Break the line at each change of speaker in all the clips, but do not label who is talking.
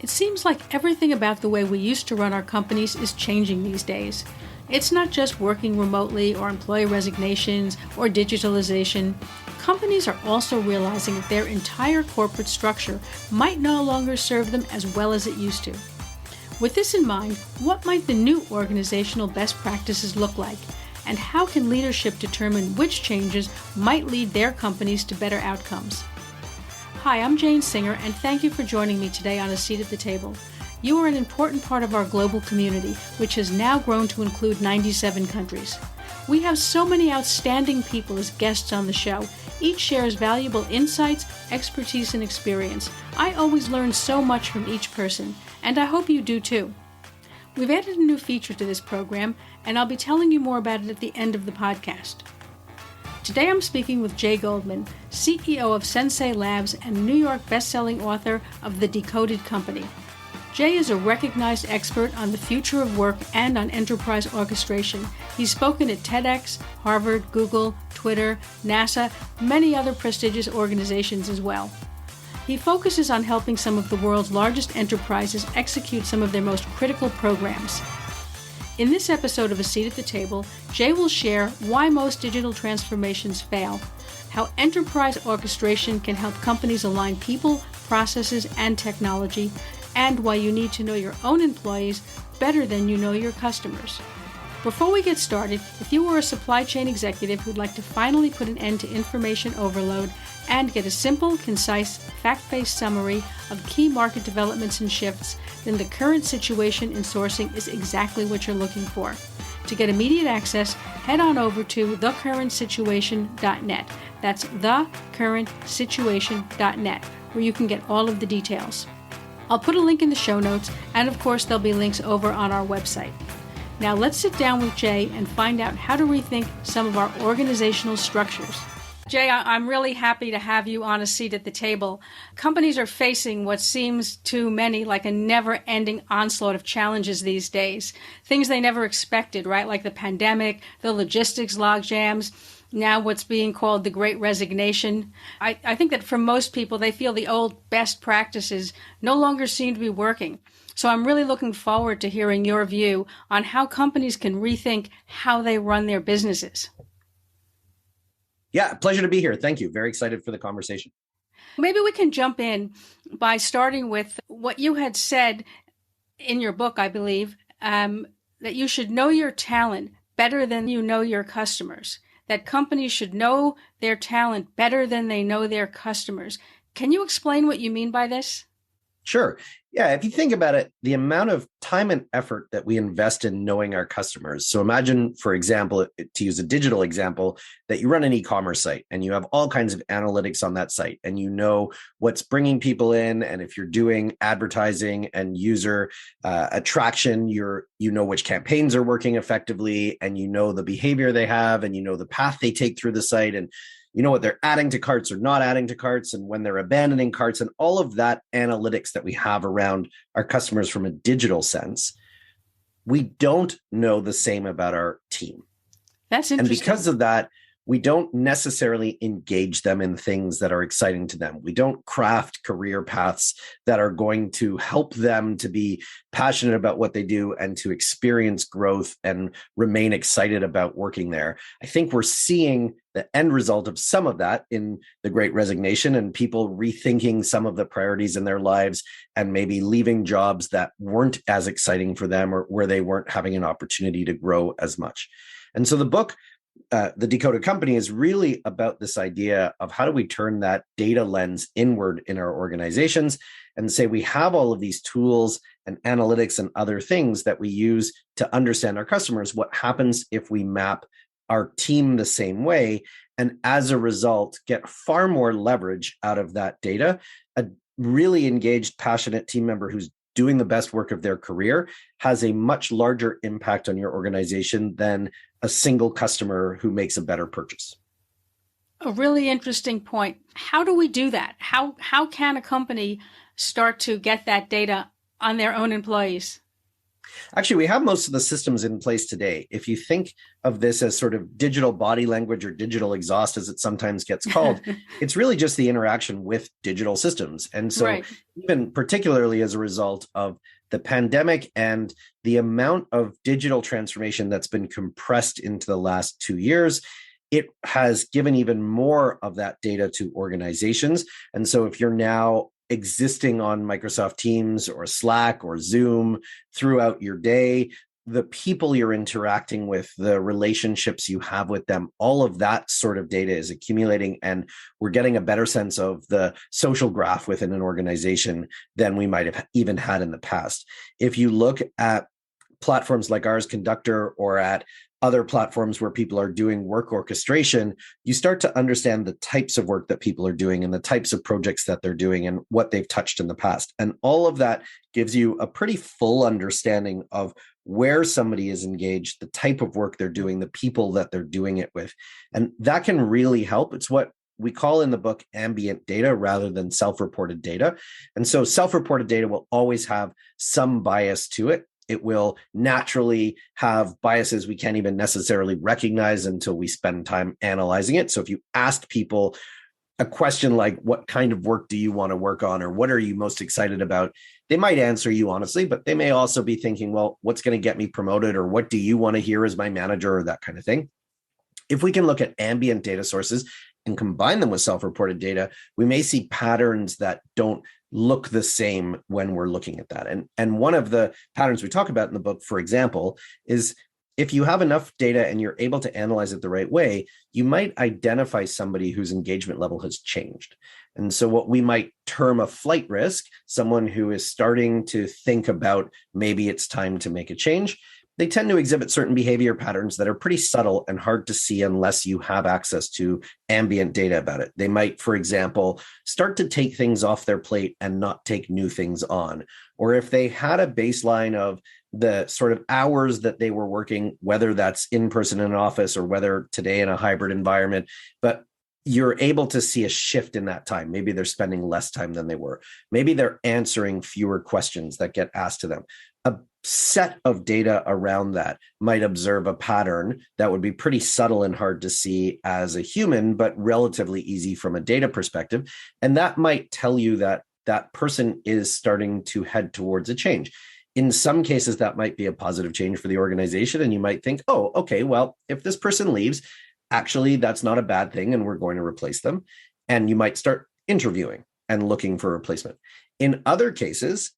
It seems like everything about the way we used to run our companies is changing these days. It's not just working remotely or employee resignations or digitalization. Companies are also realizing that their entire corporate structure might no longer serve them as well as it used to. With this in mind, what might the new organizational best practices look like? And how can leadership determine which changes might lead their companies to better outcomes? Hi, I'm Jane Singer, and thank you for joining me today on A Seat at the Table. You are an important part of our global community, which has now grown to include 97 countries. We have so many outstanding people as guests on the show. Each shares valuable insights, expertise, and experience. I always learn so much from each person, and I hope you do too. We've added a new feature to this program, and I'll be telling you more about it at the end of the podcast. Today I'm speaking with Jay Goldman, CEO of Sensei Labs and New York bestselling author of The Decoded Company. Jay is a recognized expert on the future of work and on enterprise orchestration. He's spoken at TEDx, Harvard, Google, Twitter, NASA, many other prestigious organizations as well. He focuses on helping some of the world's largest enterprises execute some of their most critical programs. In this episode of A Seat at the Table, Jay will share why most digital transformations fail, how enterprise orchestration can help companies align people, processes, and technology, and why you need to know your own employees better than you know your customers. Before we get started, if you are a supply chain executive who'd like to finally put an end to information overload and get a simple, concise, fact-based summary of key market developments and shifts, then the current situation in sourcing is exactly what you're looking for. To get immediate access, head on over to thecurrentsituation.net. That's thecurrentsituation.net, where you can get all of the details. I'll put a link in the show notes, and of course there'll be links over on our website. Now let's sit down with Jay and find out how to rethink some of our organizational structures. Jay, I'm really happy to have you on A Seat at the Table. Companies are facing what seems to many like a never-ending onslaught of challenges these days. Things they never expected, right? Like the pandemic, the logistics logjams, now what's being called the Great Resignation. I think that for most people, they feel the old best practices no longer seem to be working. So I'm really looking forward to hearing your view on how companies can rethink how they run their businesses.
Yeah, pleasure to be here. Thank you. Very excited for the conversation.
Maybe we can jump in by starting with what you had said in your book, I believe, that you should know your talent better than you know your customers, that companies should know their talent better than they know their customers. Can you explain what you mean by this?
Sure. Yeah, if you think about it, the amount of time and effort that we invest in knowing our customers. So imagine, for example, to use a digital example, that you run an e-commerce site and you have all kinds of analytics on that site and you know what's bringing people in. And if you're doing advertising and user attraction, you know which campaigns are working effectively and you know the behavior they have and you know the path they take through the site and you know what they're adding to carts or not adding to carts and when they're abandoning carts and all of that analytics that we have around our customers from a digital sense, we don't know the same about our team.
That's interesting.
And because of that, we don't necessarily engage them in things that are exciting to them. We don't craft career paths that are going to help them to be passionate about what they do and to experience growth and remain excited about working there. I think we're seeing the end result of some of that in the Great Resignation and people rethinking some of the priorities in their lives and maybe leaving jobs that weren't as exciting for them or where they weren't having an opportunity to grow as much. And so the book, The Decoded Company, is really about this idea of how do we turn that data lens inward in our organizations and say we have all of these tools and analytics and other things that we use to understand our customers. What happens if we map our team the same way and as a result get far more leverage out of that data? A really engaged, passionate team member who's doing the best work of their career has a much larger impact on your organization than a single customer who makes a better purchase.
A really interesting point. How do we do that? How can a company start to get that data on their own employees?
Actually, we have most of the systems in place today. If you think of this as sort of digital body language or digital exhaust, as it sometimes gets called, it's really just the interaction with digital systems. And so,
Right.
even particularly as a result of the pandemic and the amount of digital transformation that's been compressed into the last 2 years, it has given even more of that data to organizations. And so, if you're now existing on Microsoft Teams or Slack or Zoom throughout your day, the people you're interacting with, the relationships you have with them, all of that sort of data is accumulating. And we're getting a better sense of the social graph within an organization than we might have even had in the past. If you look at platforms like ours, Conductor, or at other platforms where people are doing work orchestration, you start to understand the types of work that people are doing and the types of projects that they're doing and what they've touched in the past. And all of that gives you a pretty full understanding of where somebody is engaged, the type of work they're doing, the people that they're doing it with. And that can really help. It's what we call in the book ambient data rather than self-reported data. And so self-reported data will always have some bias to it. It will naturally have biases we can't even necessarily recognize until we spend time analyzing it. So if you ask people a question like, what kind of work do you want to work on? Or what are you most excited about? They might answer you honestly, but they may also be thinking, well, what's going to get me promoted? Or what do you want to hear as my manager, or that kind of thing? If we can look at ambient data sources and combine them with self-reported data, we may see patterns that don't look the same when we're looking at that. And one of the patterns we talk about in the book, for example, is if you have enough data and you're able to analyze it the right way, you might identify somebody whose engagement level has changed. And so what we might term a flight risk, someone who is starting to think about maybe it's time to make a change, they tend to exhibit certain behavior patterns that are pretty subtle and hard to see unless you have access to ambient data about it. They might, for example, start to take things off their plate and not take new things on. Or if they had a baseline of the sort of hours that they were working, whether that's in person in an office or whether today in a hybrid environment, but you're able to see a shift in that time. Maybe they're spending less time than they were. Maybe they're answering fewer questions that get asked to them. A set of data around that might observe a pattern that would be pretty subtle and hard to see as a human, but relatively easy from a data perspective. And that might tell you that that person is starting to head towards a change. In some cases, that might be a positive change for the organization. And you might think, oh, okay, well, if this person leaves, actually, that's not a bad thing, and we're going to replace them. And you might start interviewing and looking for a replacement. In other cases,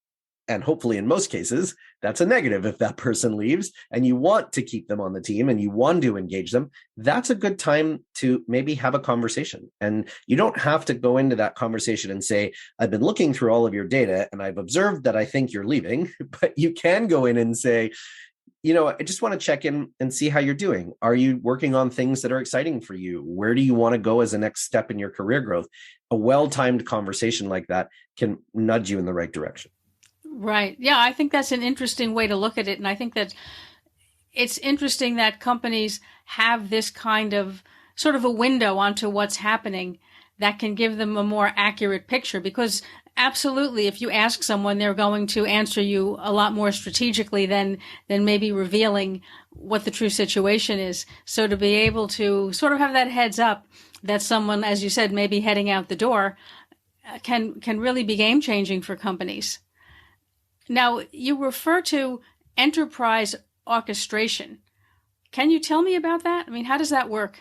and hopefully in most cases, that's a negative. If that person leaves and you want to keep them on the team and you want to engage them, that's a good time to maybe have a conversation. And you don't have to go into that conversation and say, I've been looking through all of your data and I've observed that I think you're leaving, but you can go in and say, I just want to check in and see how you're doing. Are you working on things that are exciting for you? Where do you want to go as a next step in your career growth? A well-timed conversation like that can nudge you in the right direction.
Right. Yeah, I think that's an interesting way to look at it. And I think that it's interesting that companies have this kind of sort of a window onto what's happening that can give them a more accurate picture. Because absolutely, if you ask someone, they're going to answer you a lot more strategically than maybe revealing what the true situation is. So to be able to sort of have that heads up that someone, as you said, maybe heading out the door, can really be game changing for companies. Now, you refer to enterprise orchestration. Can you tell me about that? I mean, how does that work?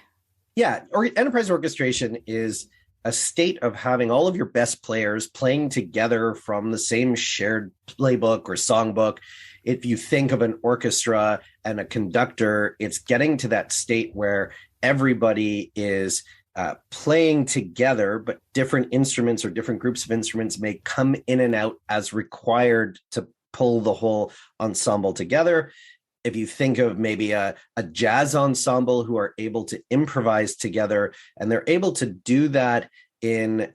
Yeah, enterprise orchestration is a state of having all of your best players playing together from the same shared playbook or songbook. If you think of an orchestra and a conductor, it's getting to that state where everybody is playing together, but different instruments or different groups of instruments may come in and out as required to pull the whole ensemble together. If you think of maybe a jazz ensemble who are able to improvise together, and they're able to do that in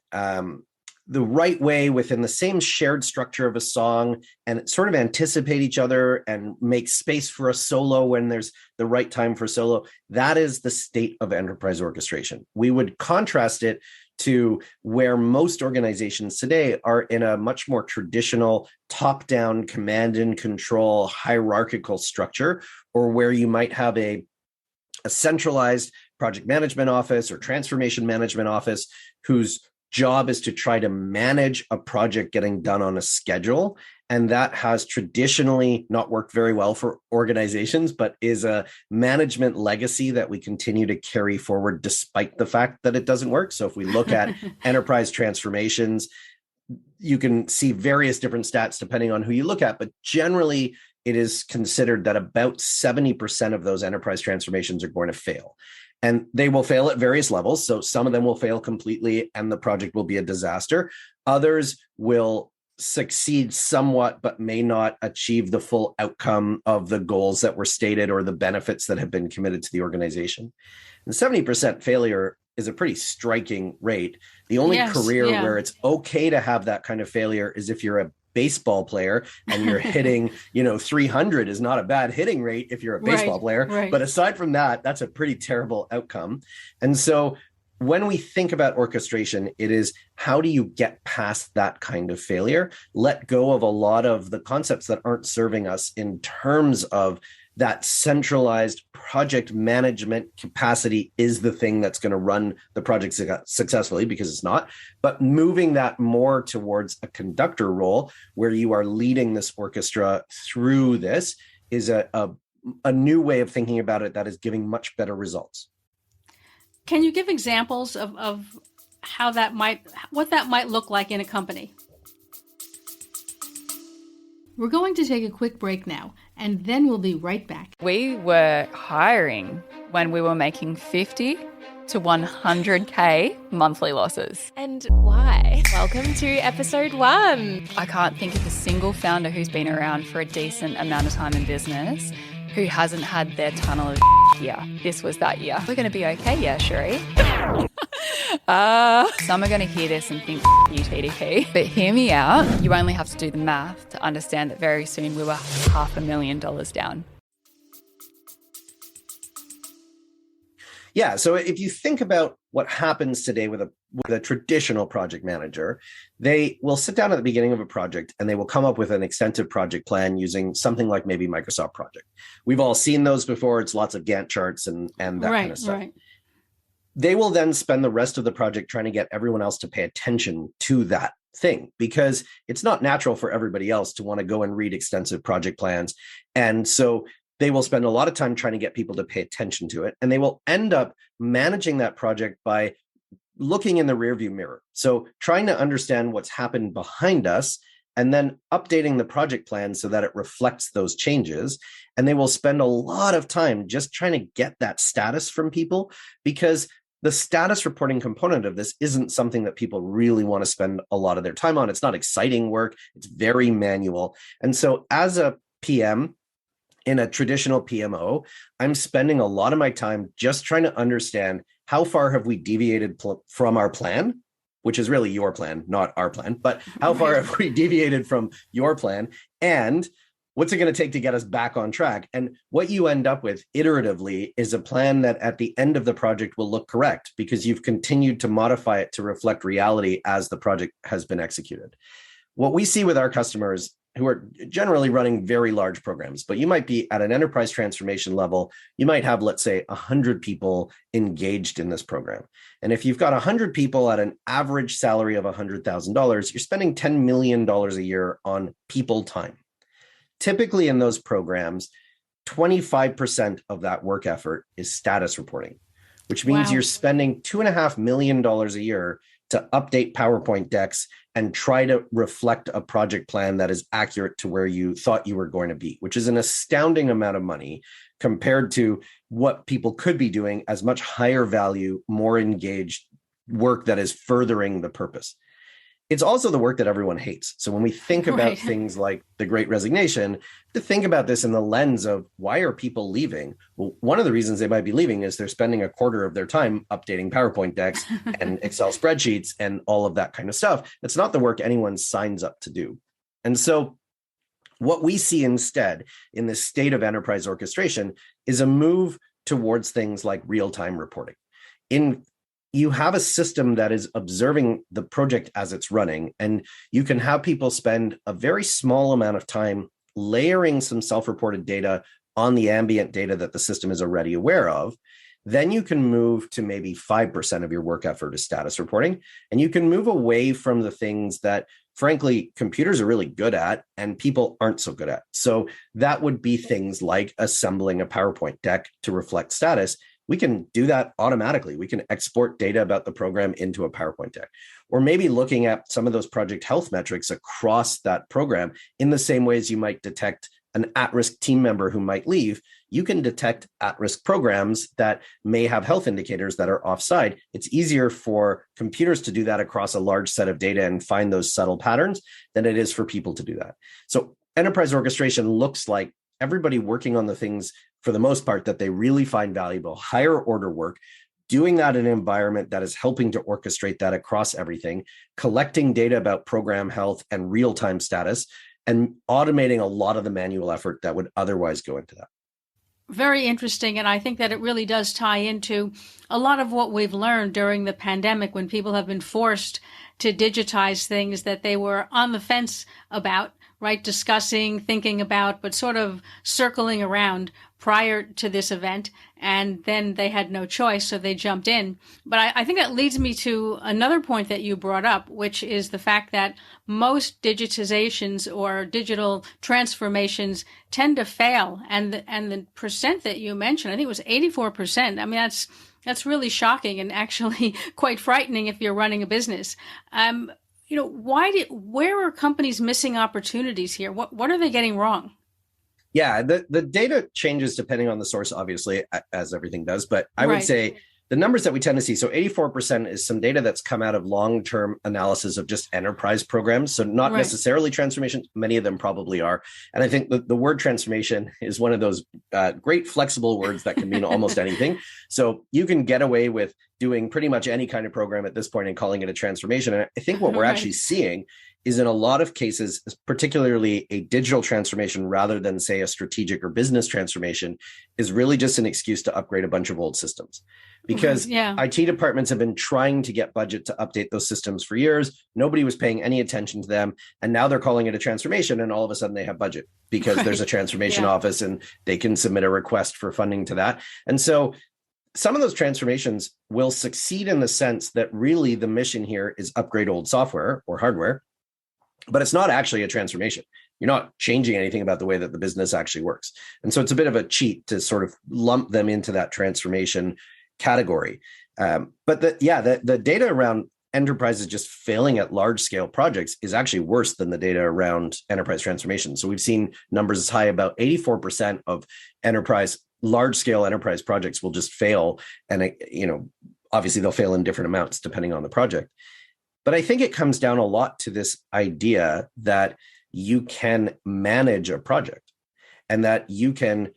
the right way within the same shared structure of a song, and sort of anticipate each other and make space for a solo when there's the right time for solo. That is the state of enterprise orchestration. We would contrast it to where most organizations today are in a much more traditional top-down command and control hierarchical structure, or where you might have a centralized project management office or transformation management office whose job is to try to manage a project getting done on a schedule. And that has traditionally not worked very well for organizations, but is a management legacy that we continue to carry forward despite the fact that it doesn't work. So if we look at enterprise transformations, you can see various different stats depending on who you look at, but generally it is considered that about 70% of those enterprise transformations are going to fail. And they will fail at various levels. So some of them will fail completely and the project will be a disaster. Others will succeed somewhat, but may not achieve the full outcome of the goals that were stated or the benefits that have been committed to the organization. And 70% failure is a pretty striking rate. The only career where it's okay to have that kind of failure is if you're a baseball player and you're hitting, 300 is not a bad hitting rate if you're a baseball player. Right. But aside from that, that's a pretty terrible outcome. And so when we think about orchestration, it is how do you get past that kind of failure, let go of a lot of the concepts that aren't serving us in terms of that centralized project management capacity is the thing that's going to run the project successfully, because it's not, but moving that more towards a conductor role where you are leading this orchestra through this is a new way of thinking about it that is giving much better results.
Can you give examples of how what that might look like in a company? We're going to take a quick break now, and then we'll be right back.
We were hiring when we were making 50 to 100K monthly losses.
And why? Welcome to episode 1.
I can't think of a single founder who's been around for a decent amount of time in business who hasn't had their tunnel of year. This was that year. We're going to be okay, yeah, Sheree. Some are going to hear this and think, you TDP. But hear me out. You only have to do the math to understand that very soon we were $500,000 down.
Yeah. So if you think about what happens today with a traditional project manager, they will sit down at the beginning of a project and they will come up with an extensive project plan using something like maybe Microsoft Project. We've all seen those before. It's lots of Gantt charts and that kind of stuff. Right. They will then spend the rest of the project trying to get everyone else to pay attention to that thing, because it's not natural for everybody else to want to go and read extensive project plans. And so they will spend a lot of time trying to get people to pay attention to it. And they will end up managing that project by looking in the rearview mirror. So trying to understand what's happened behind us and then updating the project plan so that it reflects those changes. And they will spend a lot of time just trying to get that status from people, because the status reporting component of this isn't something that people really want to spend a lot of their time on. It's not exciting work. It's very manual. And so as a PM, in a traditional PMO, I'm spending a lot of my time just trying to understand how far have we deviated from our plan, which is really your plan, not our plan, but how far have we deviated from your plan, and what's it going to take to get us back on track? And what you end up with iteratively is a plan that at the end of the project will look correct, because you've continued to modify it to reflect reality as the project has been executed. What we see with our customers who are generally running very large programs, but you might be at an enterprise transformation level, you might have, let's say, 100 people engaged in this program. And if you've got 100 people at an average salary of $100,000, you're spending $10 million a year on people time. Typically in those programs, 25% of that work effort is status reporting, which means you're spending $2.5 million a year to update PowerPoint decks and try to reflect a project plan that is accurate to where you thought you were going to be, which is an astounding amount of money compared to what people could be doing as much higher value, more engaged work that is furthering the purpose. It's also the work that everyone hates. So when we think about things like the Great Resignation, to think about this in the lens of why are people leaving? Well, one of the reasons they might be leaving is they're spending a quarter of their time updating PowerPoint decks and Excel spreadsheets and all of that kind of stuff. It's not the work anyone signs up to do. And so what we see instead in this state of enterprise orchestration is a move towards things like real-time reporting. In you have a system that is observing the project as it's running, and you can have people spend a very small amount of time layering some self-reported data on the ambient data that the system is already aware of. Then you can move to maybe 5% of your work effort is status reporting, and you can move away from the things that, frankly, computers are really good at and people aren't so good at. So that would be things like assembling a PowerPoint deck to reflect status. We can do that automatically. We can export data about the program into a PowerPoint deck, or maybe looking at some of those project health metrics across that program in the same ways you might detect an at-risk team member who might leave. You can detect at-risk programs that may have health indicators that are offside. It's easier for computers to do that across a large set of data and find those subtle patterns than it is for people to do that. So enterprise orchestration looks like everybody working on the things, for the most part, that they really find valuable, higher order work, doing that in an environment that is helping to orchestrate that across everything, collecting data about program health and real-time status, and automating a lot of the manual effort that would otherwise go into that.
Very interesting. And I think that it really does tie into a lot of what we've learned during the pandemic, when people have been forced to digitize things that they were on the fence about, right? Discussing, thinking about, but sort of circling around prior to this event. And then they had no choice, so they jumped in. But I think that leads me to another point that you brought up, which is the fact that most digitizations or digital transformations tend to fail. And the percent that you mentioned, I think it was 84%. I mean, that's really shocking and actually quite frightening if you're running a business. Where are companies missing opportunities here? What are they getting wrong?
Yeah, the data changes depending on the source, obviously, as everything does. But I would say the numbers that we tend to see, so 84% is some data that's come out of long-term analysis of just enterprise programs. So not necessarily transformation. Many of them probably are. And I think the word transformation is one of those great flexible words that can mean almost anything. So you can get away with doing pretty much any kind of program at this point and calling it a transformation. And I think what we're actually seeing is, in a lot of cases, particularly a digital transformation rather than, say, a strategic or business transformation, is really just an excuse to upgrade a bunch of old systems. Because IT departments have been trying to get budget to update those systems for years. Nobody was paying any attention to them. And now they're calling it a transformation. And all of a sudden they have budget because there's a transformation office and they can submit a request for funding to that. And so some of those transformations will succeed in the sense that really the mission here is upgrade old software or hardware, but it's not actually a transformation. You're not changing anything about the way that the business actually works. And so it's a bit of a cheat to sort of lump them into that transformation category. But the data around enterprises just failing at large scale projects is actually worse than the data around enterprise transformation. So we've seen numbers as high about 84% of large scale enterprise projects will just fail. And, obviously they'll fail in different amounts depending on the project. But I think it comes down a lot to this idea that you can manage a project and that you can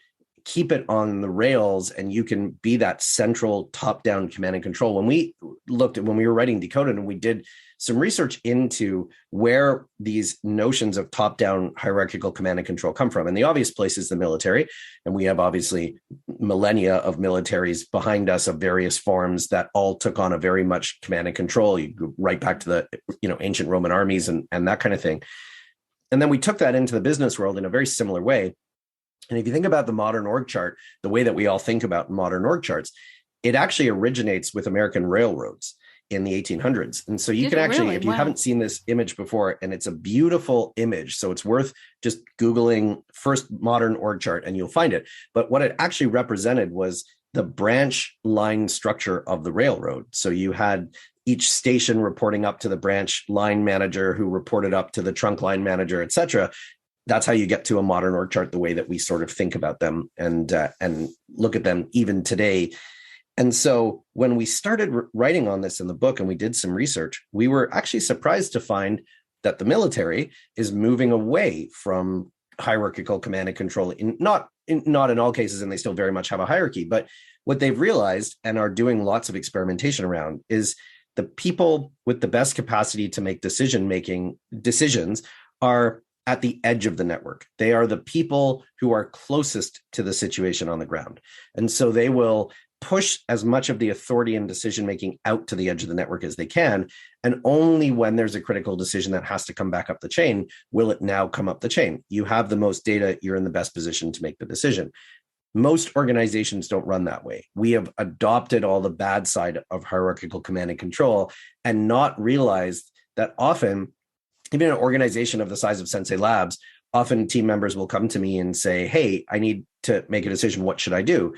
keep it on the rails and you can be that central top-down command and control. When we were writing Decoded, and we did some research into where these notions of top-down hierarchical command and control come from. And the obvious place is the military. And we have obviously millennia of militaries behind us of various forms that all took on a very much command and control. You go right back to the ancient Roman armies and that kind of thing. And then we took that into the business world in a very similar way. And if you think about the modern org chart, the way that we all think about modern org charts, it actually originates with American railroads in the 1800s. And so you can actually, if you haven't seen this image before, and it's a beautiful image, so it's worth just Googling first modern org chart and you'll find it. But what it actually represented was the branch line structure of the railroad. So you had each station reporting up to the branch line manager who reported up to the trunk line manager, et cetera. That's how you get to a modern org chart, the way that we sort of think about them and look at them even today. And so when we started writing on this in the book and we did some research, we were actually surprised to find that the military is moving away from hierarchical command and control. Not in all cases, and they still very much have a hierarchy, but what they've realized and are doing lots of experimentation around is the people with the best capacity to make decisions are at the edge of the network. They are the people who are closest to the situation on the ground. And so they will push as much of the authority and decision making out to the edge of the network as they can. And only when there's a critical decision that has to come back up the chain will it now come up the chain. You have the most data, you're in the best position to make the decision. Most organizations don't run that way. We have adopted all the bad side of hierarchical command and control and not realized that often, even an organization of the size of Sensei Labs, often team members will come to me and say, hey, I need to make a decision. What should I do?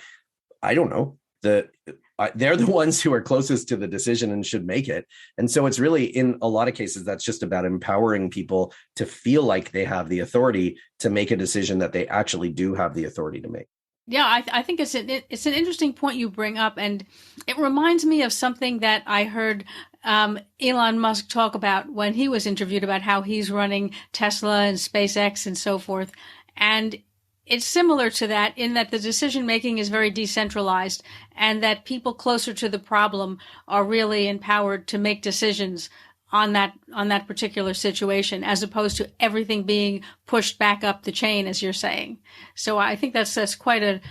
I don't know. They're the ones who are closest to the decision and should make it. And so it's really, in a lot of cases, that's just about empowering people to feel like they have the authority to make a decision that they actually do have the authority to make.
Yeah, I think it's an interesting point you bring up, and it reminds me of something that I heard Elon Musk talk about when he was interviewed about how he's running Tesla and SpaceX and so forth. And it's similar to that in that the decision making is very decentralized, and that people closer to the problem are really empowered to make decisions on that particular situation, as opposed to everything being pushed back up the chain, as you're saying. So I think that's quite an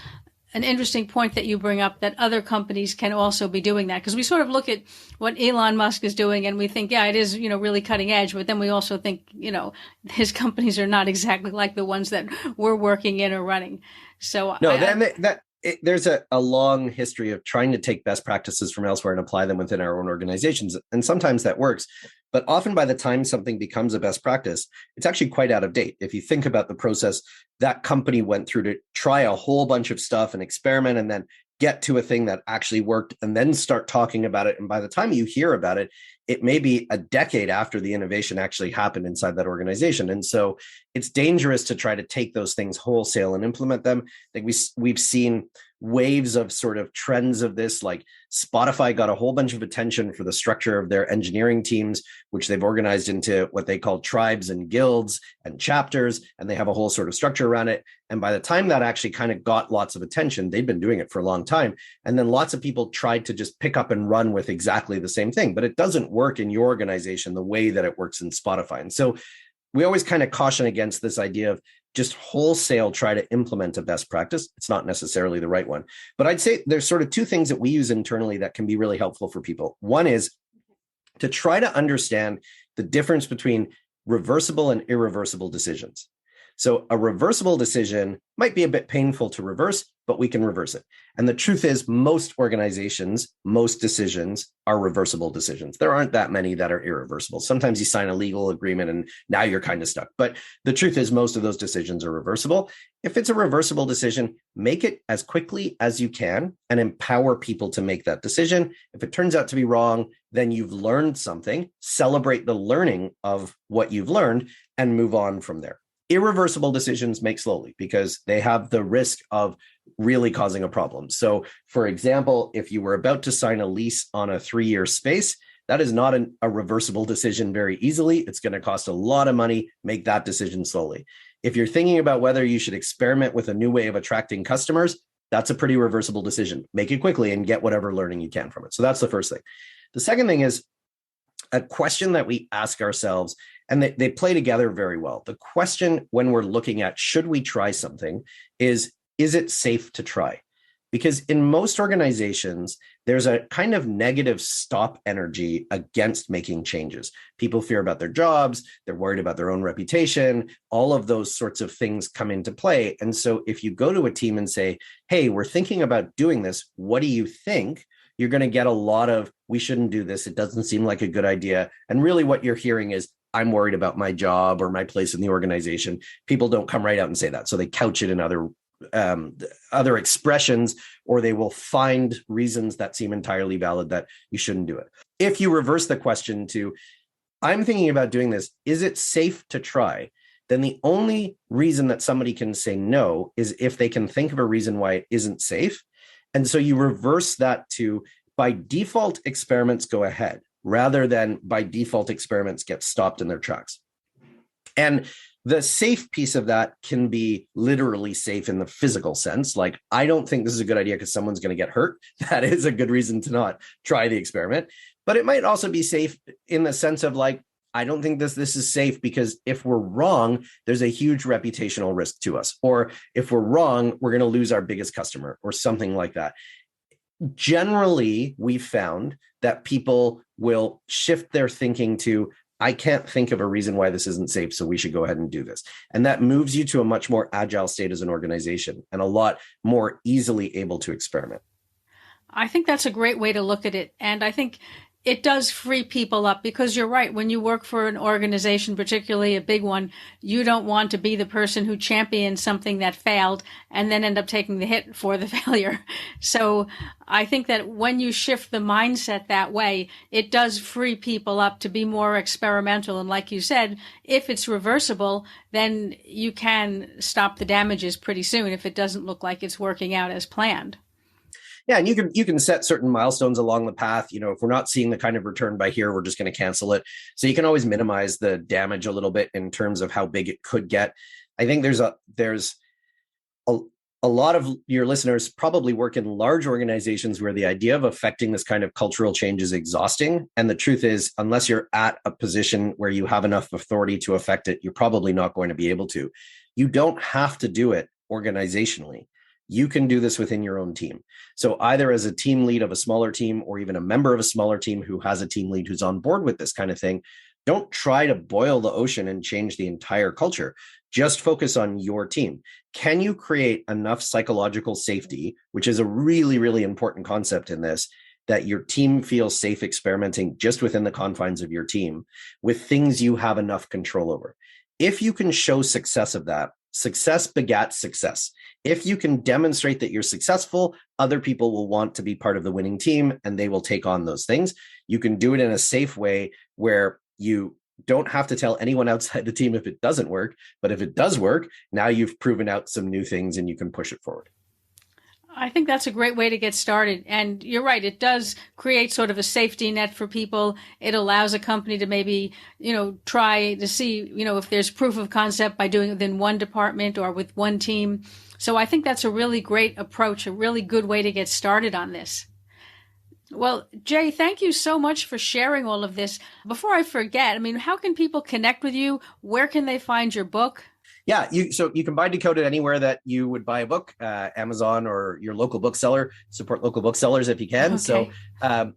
interesting point that you bring up, that other companies can also be doing that. Because we sort of look at what Elon Musk is doing and we think, yeah, it is, really cutting edge. But then we also think, his companies are not exactly like the ones that we're working in or running. So
there's a long history of trying to take best practices from elsewhere and apply them within our own organizations. And sometimes that works. But often by the time something becomes a best practice, it's actually quite out of date. If you think about the process that company went through to try a whole bunch of stuff and experiment and then get to a thing that actually worked and then start talking about it. And by the time you hear about it, it may be a decade after the innovation actually happened inside that organization. And so it's dangerous to try to take those things wholesale and implement them. I think we've seen waves of sort of trends of this, like Spotify got a whole bunch of attention for the structure of their engineering teams, which they've organized into what they call tribes and guilds and chapters, and they have a whole sort of structure around it. And by the time that actually kind of got lots of attention, they'd been doing it for a long time. And then lots of people tried to just pick up and run with exactly the same thing, but it doesn't work in your organization the way that it works in Spotify. And so we always kind of caution against this idea of just wholesale try to implement a best practice. It's not necessarily the right one. But I'd say there's sort of two things that we use internally that can be really helpful for people. One is to try to understand the difference between reversible and irreversible decisions. So a reversible decision might be a bit painful to reverse, but we can reverse it. And the truth is, most organizations, most decisions are reversible decisions. There aren't that many that are irreversible. Sometimes you sign a legal agreement and now you're kind of stuck. But the truth is, most of those decisions are reversible. If it's a reversible decision, make it as quickly as you can and empower people to make that decision. If it turns out to be wrong, then you've learned something. Celebrate the learning of what you've learned and move on from there. Irreversible decisions make slowly because they have the risk of really causing a problem. So, for example, if you were about to sign a lease on a 3-year space, that is not a reversible decision very easily. It's going to cost a lot of money. Make that decision slowly. If you're thinking about whether you should experiment with a new way of attracting customers, that's a pretty reversible decision. Make it quickly and get whatever learning you can from it. So that's the first thing. The second thing is a question that we ask ourselves, and they play together very well. The question when we're looking at should we try something is it safe to try? Because in most organizations, there's a kind of negative stop energy against making changes. People fear about their jobs, they're worried about their own reputation, all of those sorts of things come into play. And so if you go to a team and say, hey, we're thinking about doing this, what do you think? You're going to get a lot of, we shouldn't do this. It doesn't seem like a good idea. And really what you're hearing is, I'm worried about my job or my place in the organization. People don't come right out and say that. So they couch it in other expressions, or they will find reasons that seem entirely valid that you shouldn't do it. If you reverse the question to, I'm thinking about doing this, is it safe to try? Then the only reason that somebody can say no is if they can think of a reason why it isn't safe. And so you reverse that to, by default, experiments go ahead, rather than by default experiments get stopped in their tracks. And the safe piece of that can be literally safe in the physical sense. Like, I don't think this is a good idea because someone's going to get hurt. That is a good reason to not try the experiment. But it might also be safe in the sense of like, I don't think this is safe because if we're wrong, there's a huge reputational risk to us. Or if we're wrong, we're going to lose our biggest customer or something like that. Generally, we've found that people will shift their thinking to, I can't think of a reason why this isn't safe, so we should go ahead and do this. And that moves you to a much more agile state as an organization and a lot more easily able to experiment.
I think that's a great way to look at it. And I think it does free people up because you're right. When you work for an organization, particularly a big one, you don't want to be the person who champions something that failed and then end up taking the hit for the failure. So I think that when you shift the mindset that way, it does free people up to be more experimental. And like you said, if it's reversible, then you can stop the damages pretty soon if it doesn't look like it's working out as planned.
Yeah, and you can set certain milestones along the path. If we're not seeing the kind of return by here, we're just going to cancel it. So you can always minimize the damage a little bit in terms of how big it could get. I think there's a lot of your listeners probably work in large organizations where the idea of affecting this kind of cultural change is exhausting. And the truth is, unless you're at a position where you have enough authority to affect it, you're probably not going to be able to. You don't have to do it organizationally. You can do this within your own team. So either as a team lead of a smaller team or even a member of a smaller team who has a team lead who's on board with this kind of thing, don't try to boil the ocean and change the entire culture. Just focus on your team. Can you create enough psychological safety, which is a really, really important concept in this, that your team feels safe experimenting just within the confines of your team with things you have enough control over? If you can show success of that, success begats success. If you can demonstrate that you're successful, other people will want to be part of the winning team and they will take on those things. You can do it in a safe way where you don't have to tell anyone outside the team if it doesn't work. But if it does work, now you've proven out some new things and you can push it forward.
I think that's a great way to get started. And you're right. It does create sort of a safety net for people. It allows a company to maybe, try to see, if there's proof of concept by doing it within one department or with one team. So I think that's a really great approach, a really good way to get started on this. Well, Jay, thank you so much for sharing all of this. Before I forget, how can people connect with you? Where can they find your book?
Yeah, so you can buy Decoded anywhere that you would buy a book, Amazon or your local bookseller. Support local booksellers if you can. Okay. So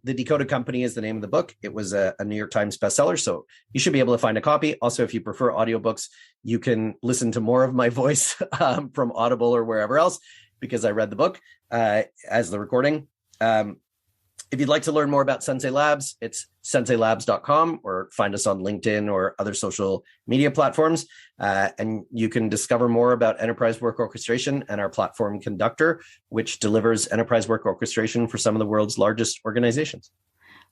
The Decoded Company is the name of the book. It was a New York Times bestseller, so you should be able to find a copy. Also, if you prefer audiobooks, you can listen to more of my voice from Audible or wherever else, because I read the book as the recording. If you'd like to learn more about Sensei Labs, it's senseilabs.com, or find us on LinkedIn or other social media platforms. And you can discover more about enterprise work orchestration and our platform Conductor, which delivers enterprise work orchestration for some of the world's largest organizations.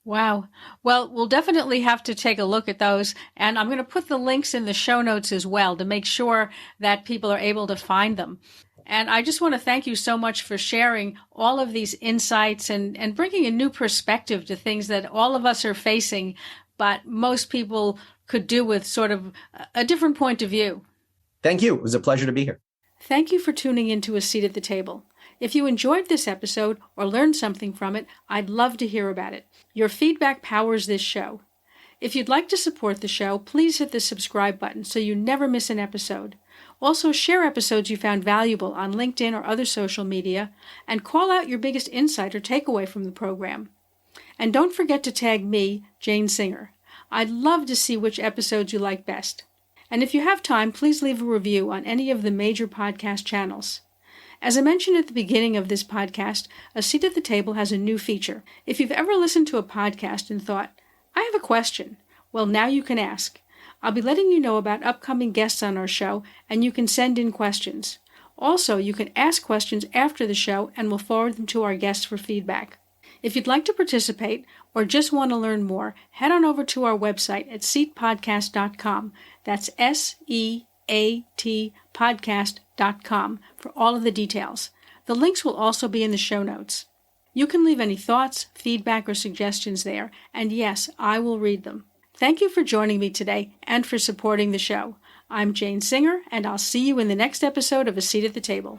Wow. Well, we'll definitely have to take a look at those. And I'm going to put the links in the show notes as well to make sure that people are able to find them. And I just want to thank you so much for sharing all of these insights and bringing a new perspective to things that all of us are facing, but most people could do with sort of a different point of view.
Thank you. It was a pleasure to be here.
Thank you for tuning in to A Seat at the Table. If you enjoyed this episode or learned something from it, I'd love to hear about it. Your feedback powers this show. If you'd like to support the show, please hit the subscribe button so you never miss an episode. Also, share episodes you found valuable on LinkedIn or other social media, and call out your biggest insight or takeaway from the program. And don't forget to tag me, Jane Singer. I'd love to see which episodes you like best. And if you have time, please leave a review on any of the major podcast channels. As I mentioned at the beginning of this podcast, A Seat at the Table has a new feature. If you've ever listened to a podcast and thought, I have a question, well, now you can ask. I'll be letting you know about upcoming guests on our show, and you can send in questions. Also, you can ask questions after the show, and we'll forward them to our guests for feedback. If you'd like to participate or just want to learn more, head on over to our website at seatpodcast.com. That's SEAT podcast.com for all of the details. The links will also be in the show notes. You can leave any thoughts, feedback, or suggestions there, and yes, I will read them. Thank you for joining me today and for supporting the show. I'm Jane Singer, and I'll see you in the next episode of A Seat at the Table.